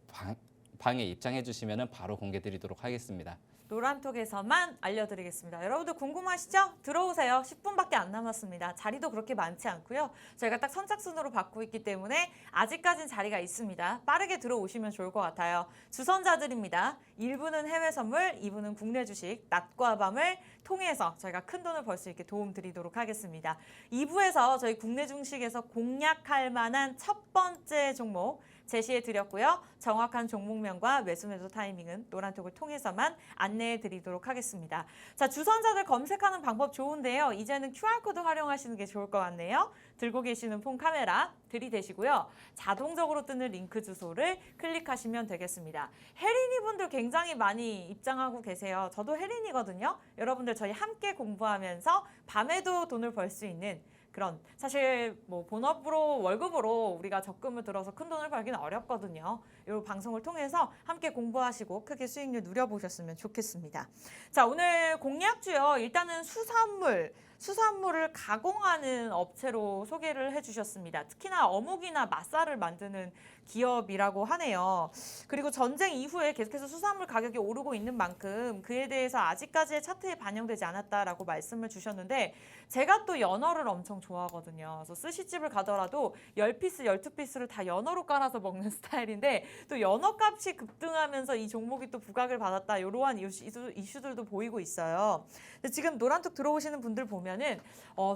방에 입장해 주시면 바로 공개 드리도록 하겠습니다. 노란톡에서만 알려드리겠습니다. 여러분들 궁금하시죠? 들어오세요. 10분밖에 안 남았습니다. 자리도 그렇게 많지 않고요. 저희가 딱 선착순으로 받고 있기 때문에 아직까진 자리가 있습니다. 빠르게 들어오시면 좋을 것 같아요. 주선자들입니다. 1부는 해외 선물, 2부는 국내 주식, 낮과 밤을 통해서 저희가 큰 돈을 벌 수 있게 도움 드리도록 하겠습니다. 2부에서 저희 국내 주식에서 공략할 만한 첫 번째 종목 제시해 드렸고요. 정확한 종목명과 매수 매도 타이밍은 노란톡을 통해서만 안내해 드리도록 하겠습니다. 자, 주선자들 검색하는 방법 좋은데요. 이제는 QR코드 활용하시는 게 좋을 것 같네요. 들고 계시는 폰 카메라 들이대시고요. 자동적으로 뜨는 링크 주소를 클릭하시면 되겠습니다. 혜린이 분들 굉장히 많이 입장하고 계세요. 저도 혜린이거든요. 여러분들 저희 함께 공부하면서 밤에도 돈을 벌 수 있는 그런 사실 뭐 본업으로 월급으로 우리가 적금을 들어서 큰 돈을 벌기는 어렵거든요. 이 방송을 통해서 함께 공부하시고 크게 수익률 누려보셨으면 좋겠습니다. 자, 오늘 공략주요. 일단은 수산물을 가공하는 업체로 소개를 해주셨습니다. 특히나 어묵이나 맛살을 만드는 기업이라고 하네요. 그리고 전쟁 이후에 계속해서 수산물 가격이 오르고 있는 만큼 그에 대해서 아직까지 차트에 반영되지 않았다라고 말씀을 주셨는데 제가 또 연어를 엄청 좋아하거든요. 그래서 스시집을 가더라도 10피스, 12피스를 다 연어로 깔아서 먹는 스타일인데 또 연어 값이 급등하면서 이 종목이 또 부각을 받았다. 이러한 이슈들도 보이고 있어요. 근데 지금 노란톡 들어오시는 분들 보면은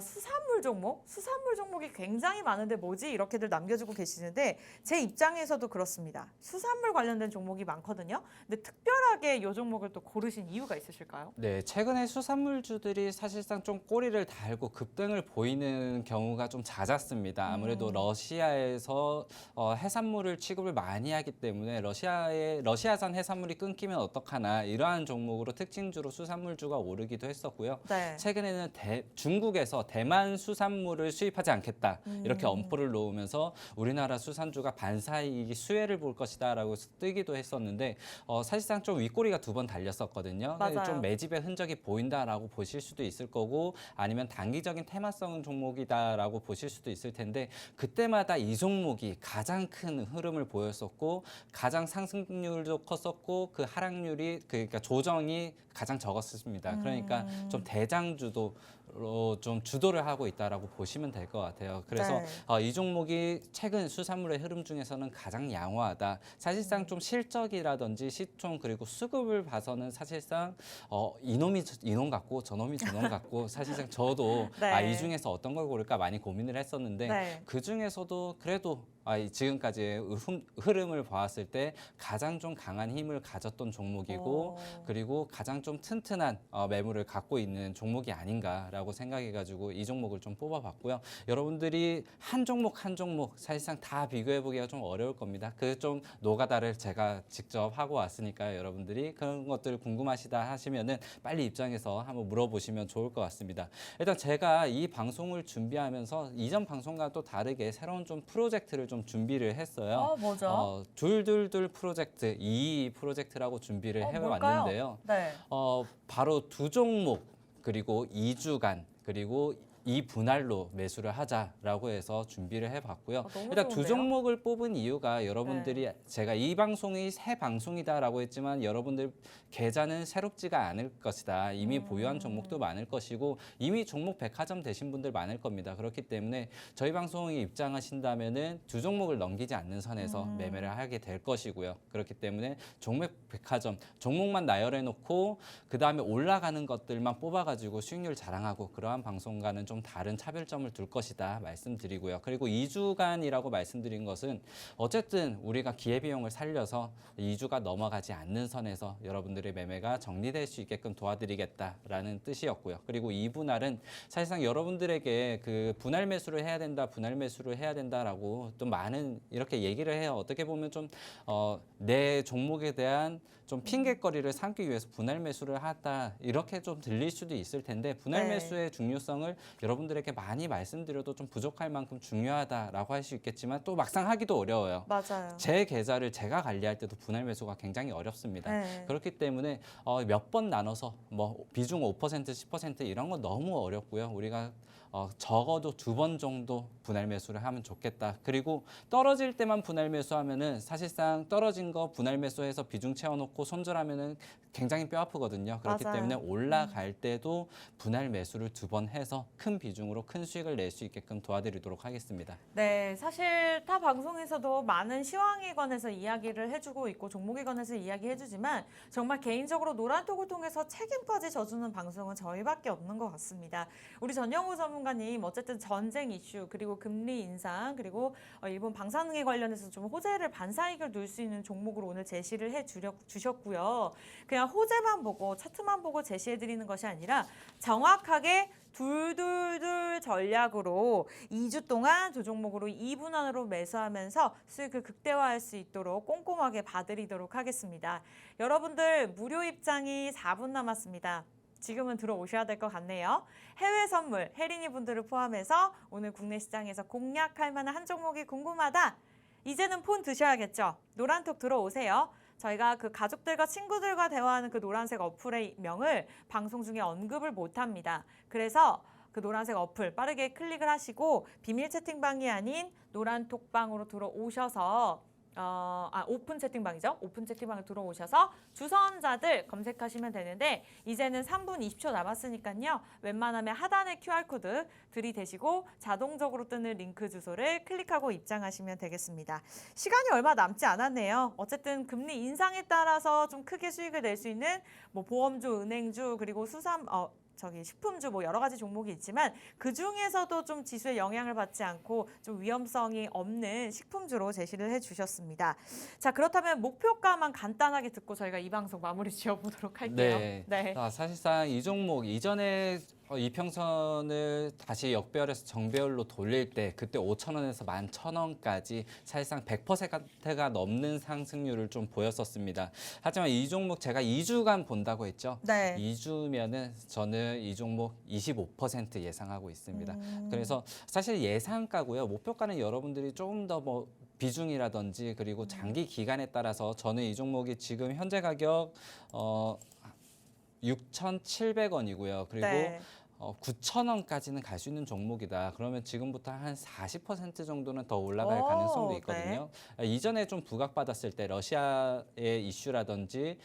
수산물 종목이 굉장히 많은데 뭐지? 이렇게들 남겨주고 계시는데 제 입장에서도 그렇습니다. 수산물 관련된 종목이 많거든요. 근데 특별하게 이 종목을 또 고르신 이유가 있으실까요? 네, 최근에 수산물주들이 사실상 좀 꼬리를 달고 급등을 보이는 경우가 좀 잦았습니다. 아무래도 러시아에서 해산물을 취급을 많이 하기 때문에 러시아산 해산물이 끊기면 어떡하나 이러한 종목으로 특징주로 수산물주가 오르기도 했었고요. 네. 최근에는 중국에서 대만 수산물을 수입하지 않겠다 이렇게 엄포를 놓으면서 우리나라 수산주가 반사이익이 수혜를 볼 것이다라고 뜨기도 했었는데 사실상 좀 윗꼬리가 2번 달렸었거든요. 맞아요. 좀 매집의 흔적이 보인다라고 보실 수도 있을 거고 아니면 단기적인 테마성 종목이다라고 보실 수도 있을 텐데 그때마다 이 종목이 가장 큰 흐름을 보였었고 가장 상승률도 컸었고 그 하락률이 그러니까 조정이 가장 적었습니다. 그러니까 좀 대장주도 좀 주도를 하고 있다라고 보시면 될 것 같아요. 그래서 네. 이 종목이 최근 수산물의 흐름 중에서는 가장 양호하다. 사실상 좀 실적이라든지 시총 그리고 수급을 봐서는 사실상 이놈이 이놈 같고 저놈이 저놈 같고 사실상 저도 네. 이 중에서 어떤 걸 고를까 많이 고민을 했었는데 네. 그 중에서도 그래도 지금까지의 흐름을 보았을 때 가장 좀 강한 힘을 가졌던 종목이고 그리고 가장 좀 튼튼한 매물을 갖고 있는 종목이 아닌가라고 생각해가지고 이 종목을 좀 뽑아봤고요. 여러분들이 한 종목 한 종목 사실상 다 비교해보기가 좀 어려울 겁니다. 그 좀 노가다를 제가 직접 하고 왔으니까 여러분들이 그런 것들 궁금하시다 하시면은 빨리 입장해서 한번 물어보시면 좋을 것 같습니다. 일단 제가 이 방송을 준비하면서 이전 방송과 또 다르게 새로운 좀 프로젝트를 좀 준비를 했어요. 뭐죠? 둘둘둘 프로젝트, 이 프로젝트라고 준비를 해왔는데요. 네. 바로 2종목 그리고 2주간 그리고 이 분할로 매수를 하자라고 해서 준비를 해봤고요. 너무 일단 두 좋은데요? 종목을 뽑은 이유가 여러분들이 제가 이 방송이 새 방송이다라고 했지만 여러분들 계좌는 새롭지가 않을 것이다. 이미 보유한 종목도 많을 것이고 이미 종목 백화점 되신 분들 많을 겁니다. 그렇기 때문에 저희 방송에 입장하신다면은 두 종목을 넘기지 않는 선에서 매매를 하게 될 것이고요. 그렇기 때문에 종목 백화점 종목만 나열해 놓고 그 다음에 올라가는 것들만 뽑아가지고 수익률 자랑하고 그러한 방송과는 좀 다른 차별점을 둘 것이다 말씀드리고요. 그리고 2주간이라고 말씀드린 것은 어쨌든 우리가 기회비용을 살려서 2주가 넘어가지 않는 선에서 여러분들의 매매가 정리될 수 있게끔 도와드리겠다라는 뜻이었고요. 그리고 이 분할은 사실상 여러분들에게 그 분할 매수를 해야 된다, 분할 매수를 해야 된다라고 또 많은 이렇게 얘기를 해요. 어떻게 보면 좀 내 종목에 대한 좀 핑계거리를 삼기 위해서 분할 매수를 하다 이렇게 좀 들릴 수도 있을 텐데 분할 네. 매수의 중요성을 여러분들에게 많이 말씀드려도 좀 부족할 만큼 중요하다라고 할 수 있겠지만 또 막상 하기도 어려워요. 맞아요. 제 계좌를 제가 관리할 때도 분할 매수가 굉장히 어렵습니다. 네. 그렇기 때문에 몇 번 나눠서 뭐 비중 5%, 10% 이런 건 너무 어렵고요. 우리가 적어도 2번 정도 분할 매수를 하면 좋겠다. 그리고 떨어질 때만 분할 매수하면은 사실상 떨어진 거 분할 매수해서 비중 채워놓고 손절하면은 굉장히 뼈 아프거든요. 그렇기 맞아요. 때문에 올라갈 때도 분할 매수를 2번 해서 큰 비중으로 큰 수익을 낼 수 있게끔 도와드리도록 하겠습니다. 네, 사실 타 방송에서도 많은 시황에 관해서 이야기를 해주고 있고 종목에 관해서 이야기해주지만 정말 개인적으로 노란톡을 통해서 책임까지 져주는 방송은 저희밖에 없는 것 같습니다. 우리 전영우 전문가님 어쨌든 전쟁 이슈 그리고 금리 인상 그리고 일본 방사능에 관련해서 좀 호재를 반사이익을 누릴 수 있는 종목으로 오늘 제시를 주셨고요. 그냥 호재만 보고 차트만 보고 제시해드리는 것이 아니라 정확하게 둘둘둘 전략으로 2주 동안 두 종목으로 2분할로 매수하면서 수익을 극대화할 수 있도록 꼼꼼하게 봐드리도록 하겠습니다. 여러분들 무료 입장이 4분 남았습니다. 지금은 들어오셔야 될 것 같네요. 해외 선물, 혜린이 분들을 포함해서 오늘 국내 시장에서 공략할 만한 한 종목이 궁금하다. 이제는 폰 드셔야겠죠. 노란톡 들어오세요. 저희가 그 가족들과 친구들과 대화하는 그 노란색 어플의 명을 방송 중에 언급을 못합니다. 그래서 그 노란색 어플 빠르게 클릭을 하시고 비밀 채팅방이 아닌 노란톡방으로 들어오셔서 오픈 채팅방이죠. 오픈 채팅방에 들어오셔서 주선자들 검색하시면 되는데 이제는 3분 20초 남았으니까요. 웬만하면 하단에 QR코드 들이대시고 자동적으로 뜨는 링크 주소를 클릭하고 입장하시면 되겠습니다. 시간이 얼마 남지 않았네요. 어쨌든 금리 인상에 따라서 좀 크게 수익을 낼 수 있는 뭐 보험주, 은행주 그리고 식품주 뭐 여러 가지 종목이 있지만 그 중에서도 좀 지수에 영향을 받지 않고 좀 위험성이 없는 식품주로 제시를 해주셨습니다. 자, 그렇다면 목표가만 간단하게 듣고 저희가 이 방송 마무리 지어보도록 할게요. 네. 사실상 이 종목 이전에 이평선을 다시 역배열해서 정배열로 돌릴 때 그때 5,000원에서 11,000원까지 사실상 100%가 넘는 상승률을 좀 보였었습니다. 하지만 이 종목 제가 2주간 본다고 했죠. 네. 2주면은 저는 이 종목 25% 예상하고 있습니다. 그래서 사실 예상가고요. 목표가는 여러분들이 조금 더 뭐 비중이라든지 그리고 장기 기간에 따라서 저는 이 종목이 지금 현재 가격 6,700원이고요. 그리고 네. 9,000원까지는 갈 수 있는 종목이다. 그러면 지금부터 한 40% 정도는 더 올라갈 오, 가능성도 있거든요. 이전에 좀 부각받았을 때 러시아의 이슈라든지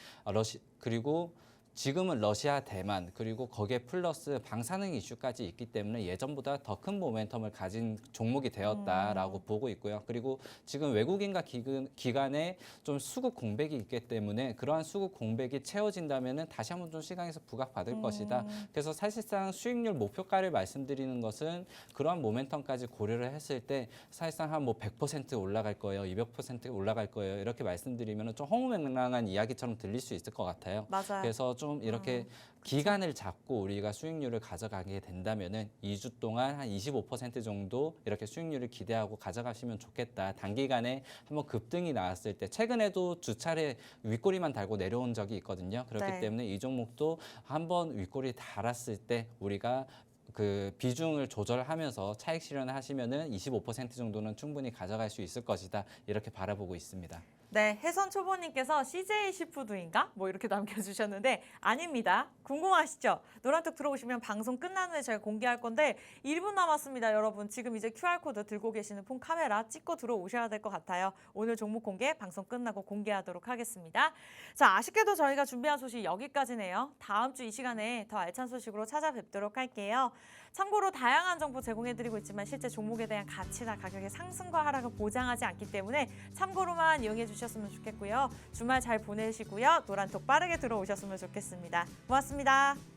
그리고 지금은 러시아, 대만 그리고 거기에 플러스 방사능 이슈까지 있기 때문에 예전보다 더 큰 모멘텀을 가진 종목이 되었다라고 보고 있고요. 그리고 지금 외국인과 기간에 좀 수급 공백이 있기 때문에 그러한 수급 공백이 채워진다면은 다시 한번 좀 시장에서 부각받을 것이다. 그래서 사실상 수익률 목표가를 말씀드리는 것은 그러한 모멘텀까지 고려를 했을 때 사실상 한 뭐 100% 올라갈 거예요, 200% 올라갈 거예요 이렇게 말씀드리면은 좀 허무맹랑한 이야기처럼 들릴 수 있을 것 같아요. 맞아요. 그래서 좀 이렇게 기간을 잡고 우리가 수익률을 가져가게 된다면은 2주 동안 한 25% 정도 이렇게 수익률을 기대하고 가져가시면 좋겠다. 단기간에 한번 급등이 나왔을 때 최근에도 두 차례 윗꼬리만 달고 내려온 적이 있거든요. 그렇기 네. 때문에 이 종목도 한번 윗꼬리 달았을 때 우리가 그 비중을 조절하면서 차익 실현을 하시면은 25% 정도는 충분히 가져갈 수 있을 것이다. 이렇게 바라보고 있습니다. 네, 혜선 초보님께서 CJ 시푸드인가? 뭐 이렇게 남겨주셨는데 아닙니다. 궁금하시죠? 노란톡 들어오시면 방송 끝난 후에 저희가 공개할 건데 1분 남았습니다, 여러분. 지금 이제 QR코드 들고 계시는 폰 카메라 찍고 들어오셔야 될 것 같아요. 오늘 종목 공개 방송 끝나고 공개하도록 하겠습니다. 자, 아쉽게도 저희가 준비한 소식 여기까지네요. 다음 주 이 시간에 더 알찬 소식으로 찾아뵙도록 할게요. 참고로 다양한 정보 제공해드리고 있지만 실제 종목에 대한 가치나 가격의 상승과 하락을 보장하지 않기 때문에 참고로만 이용해 주셨으면 좋겠고요. 주말 잘 보내시고요. 노란톡 빠르게 들어오셨으면 좋겠습니다. 고맙습니다.